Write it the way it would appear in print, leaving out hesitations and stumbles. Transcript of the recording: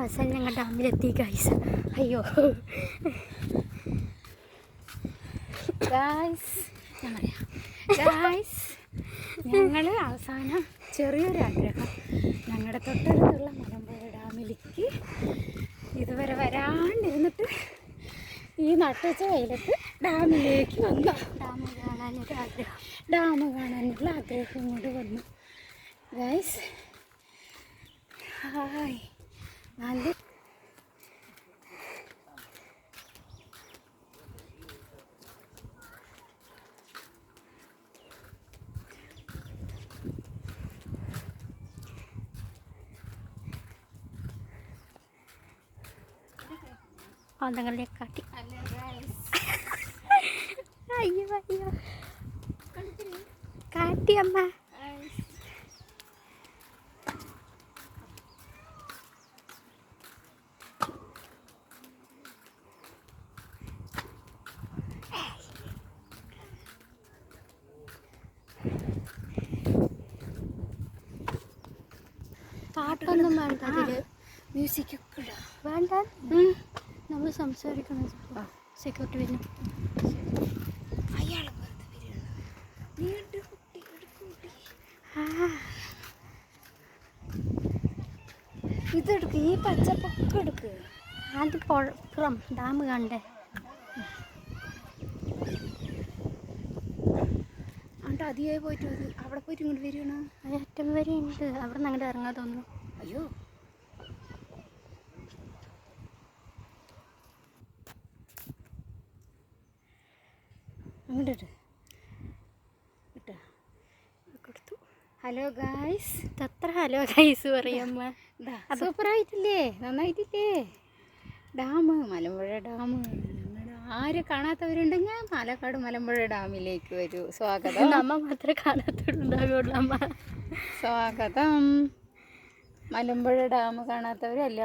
അവസാനം ഞങ്ങൾ ഡാമിലെത്തി ഗൈസ്. അയ്യോ ഗൈസ്, ഞാൻ പറയാം ഗൈസ്, ഞങ്ങൾ അവസാനം ചെറിയൊരാഗ്രഹം ഞങ്ങളുടെ തൊട്ടടുത്തുള്ള മലമ്പുഴ ഡാമിലേക്ക് ഇതുവരെ വരാണ്ടിരുന്നിട്ട് ഈ നട്ടുച്ച വെയിലത്ത് ഡാമിലേക്ക് വന്നു. ഡാം കാണാനുള്ള ആഗ്രഹം കൊണ്ട് വന്നു ഗൈസ്. ഹായ്, നല്ല പാന്തങ്ങളെ കാട്ടി. അയ്യോ അയ്യോ കാട്ടി അമ്മ. പാട്ടൊന്നും വേണ്ട, അതില് മ്യൂസിക്കൊക്കെ ഇടാം. വേണ്ട, നമ്മൾ സംസാരിക്കണം. സെക്യൂരിറ്റി വരുന്നു. അയാൾ ഇതെടുക്ക്, ഈ പച്ചപ്പൊക്കെ എടുക്ക്. ആദ്യം കുളം ഡാം കണ്ടേ. എന്നിട്ട് അതിയായി പോയിട്ട് അവിടെ പോയിട്ട് ഇങ്ങോട്ട് വരികയാണ്. അറ്റം വരെ ഉണ്ട്, അവിടെ നിന്ന് അങ്ങോട്ട് ഇറങ്ങാൻ തോന്നുന്നു. അയ്യോ, അങ്ങോട്ട് കിട്ടാ കൊടുത്തു. ഹലോ ഗായ്സ്, എത്ര ഹലോ ഗായ്സ് പറയമ്മ. സൂപ്പറായിട്ടില്ലേ, നന്നായിട്ടില്ലേ ഡാം, മലമ്പുഴ ഡാം. ആരും കാണാത്തവരുണ്ടെങ്കിൽ പാലക്കാട് മലമ്പുഴ ഡാമിലേക്ക് വരൂ. സ്വാഗതം. നമ്മ മാത്രമേ കാണാത്തവരുണ്ടാവുള്ളൂ അമ്മ. സ്വാഗതം. മലമ്പുഴ ഡാം കാണാത്തവരല്ല.